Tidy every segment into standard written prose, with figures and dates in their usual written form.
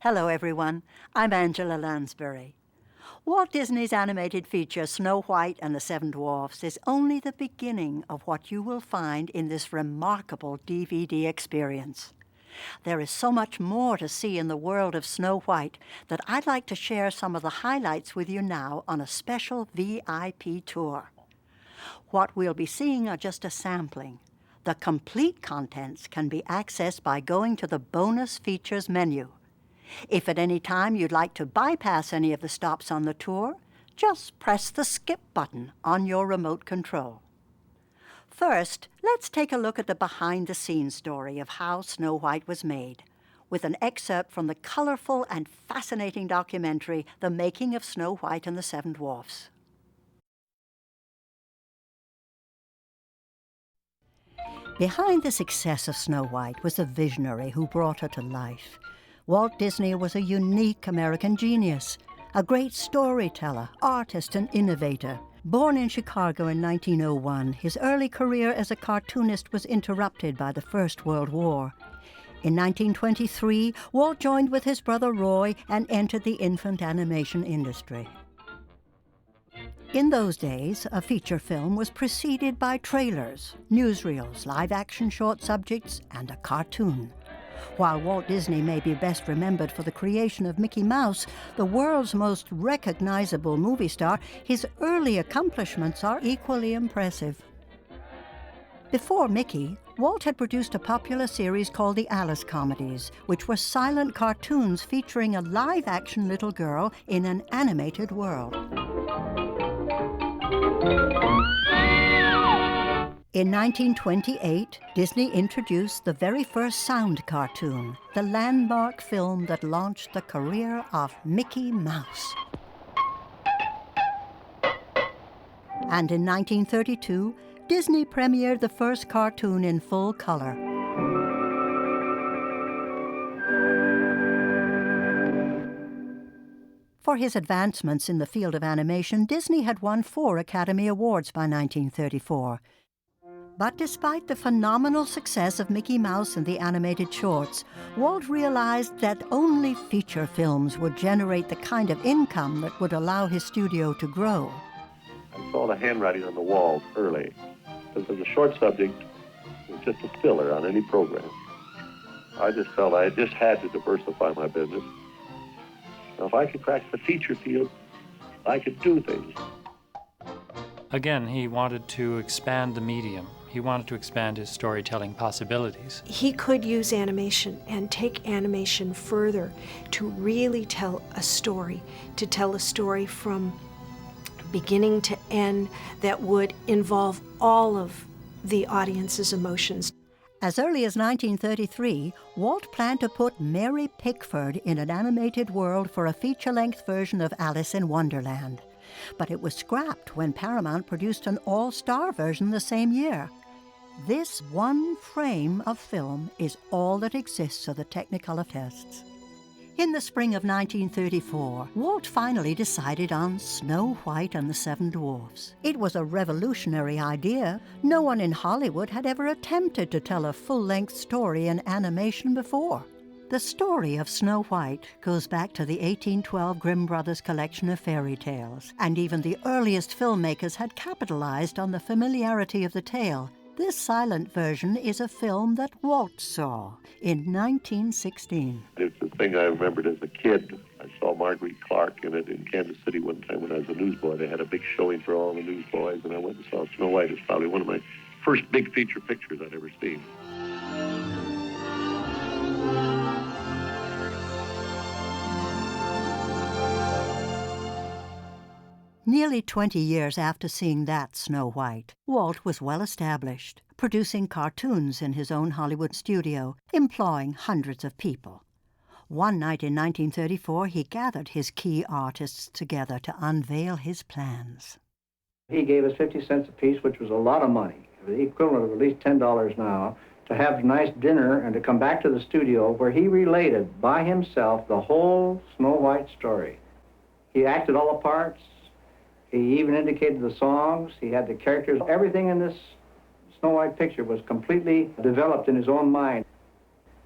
Hello, everyone. I'm Angela Lansbury. Walt Disney's animated feature Snow White and the Seven Dwarfs is only the beginning of what you will find in this remarkable DVD experience. There is so much more to see in the world of Snow White that I'd like to share some of the highlights with you now on a special VIP tour. What we'll be seeing are just a sampling. The complete contents can be accessed by going to the Bonus Features menu. If at any time you'd like to bypass any of the stops on the tour, just press the skip button on your remote control. First, let's take a look at the behind-the-scenes story of how Snow White was made, with an excerpt from the colorful and fascinating documentary, The Making of Snow White and the Seven Dwarfs. Behind the success of Snow White was a visionary who brought her to life. Walt Disney was a unique American genius, a great storyteller, artist, and innovator. Born in Chicago in 1901, his early career as a cartoonist was interrupted by the First World War. In 1923, Walt joined with his brother Roy and entered the infant animation industry. In those days, a feature film was preceded by trailers, newsreels, live-action short subjects, and a cartoon. While Walt Disney may be best remembered for the creation of Mickey Mouse, the world's most recognizable movie star, his early accomplishments are equally impressive. Before Mickey, Walt had produced a popular series called the Alice Comedies, which were silent cartoons featuring a live-action little girl in an animated world. In 1928, Disney introduced the very first sound cartoon, the landmark film that launched the career of Mickey Mouse. And in 1932, Disney premiered the first cartoon in full color. For his advancements in the field of animation, Disney had won 4 Academy Awards by 1934. But despite the phenomenal success of Mickey Mouse and the animated shorts, Walt realized that only feature films would generate the kind of income that would allow his studio to grow. I saw the handwriting on the wall early. Because as a short subject, it was just a filler on any program. I just felt I just had to diversify my business. Now, if I could crack the feature field, I could do things. Again, he wanted to expand the medium. He wanted to expand his storytelling possibilities. He could use animation and take animation further to really tell a story, to tell a story from beginning to end that would involve all of the audience's emotions. As early as 1933, Walt planned to put Mary Pickford in an animated world for a feature-length version of Alice in Wonderland. But it was scrapped when Paramount produced an all-star version the same year. This one frame of film is all that exists of the Technicolor tests. In the spring of 1934, Walt finally decided on Snow White and the Seven Dwarfs. It was a revolutionary idea. No one in Hollywood had ever attempted to tell a full-length story in animation before. The story of Snow White goes back to the 1812 Grimm Brothers collection of fairy tales, and even the earliest filmmakers had capitalized on the familiarity of the tale. This silent version is a film that Walt saw in 1916. It's the thing I remembered as a kid. I saw Marguerite Clark in it in Kansas City one time when I was a newsboy. They had a big showing for all the newsboys, and I went and saw Snow White. It's probably one of my first big feature pictures I'd ever seen. Nearly 20 years after seeing that Snow White, Walt was well established, producing cartoons in his own Hollywood studio, employing hundreds of people. One night in 1934, he gathered his key artists together to unveil his plans. He gave us 50 cents apiece, which was a lot of money, the equivalent of at least $10 now, to have a nice dinner and to come back to the studio where he related by himself the whole Snow White story. He acted all the parts. He even indicated the songs. He had the characters. Everything in this Snow White picture was completely developed in his own mind.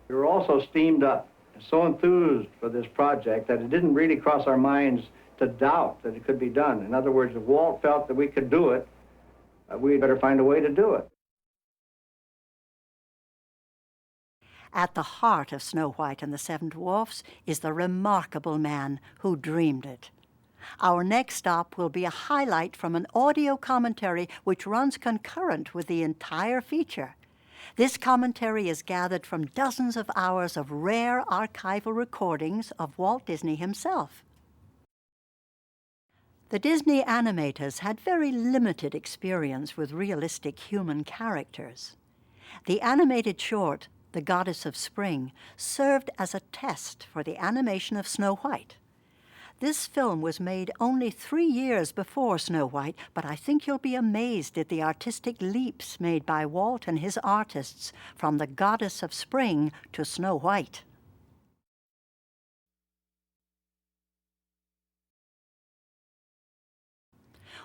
We were also steamed up so enthused for this project that it didn't really cross our minds to doubt that it could be done. In other words, if Walt felt that we could do it, we'd better find a way to do it. At the heart of Snow White and the Seven Dwarfs is the remarkable man who dreamed it. Our next stop will be a highlight from an audio commentary which runs concurrent with the entire feature. This commentary is gathered from dozens of hours of rare archival recordings of Walt Disney himself. The Disney animators had very limited experience with realistic human characters. The animated short, The Goddess of Spring, served as a test for the animation of Snow White. This film was made only 3 years before Snow White, but I think you'll be amazed at the artistic leaps made by Walt and his artists from The Goddess of Spring to Snow White.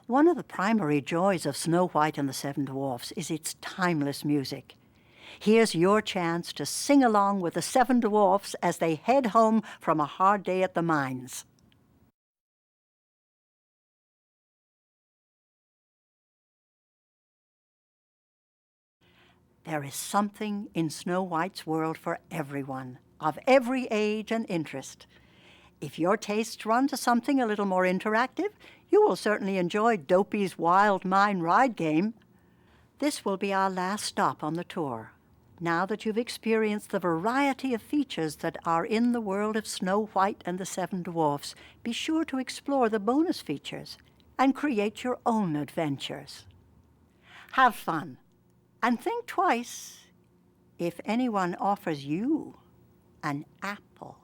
One of the primary joys of Snow White and the Seven Dwarfs is its timeless music. Here's your chance to sing along with the Seven Dwarfs as they head home from a hard day at the mines. There is something in Snow White's world for everyone, of every age and interest. If your tastes run to something a little more interactive, you will certainly enjoy Dopey's Wild Mine Ride game. This will be our last stop on the tour. Now that you've experienced the variety of features that are in the world of Snow White and the Seven Dwarfs, be sure to explore the bonus features and create your own adventures. Have fun. And think twice if anyone offers you an apple.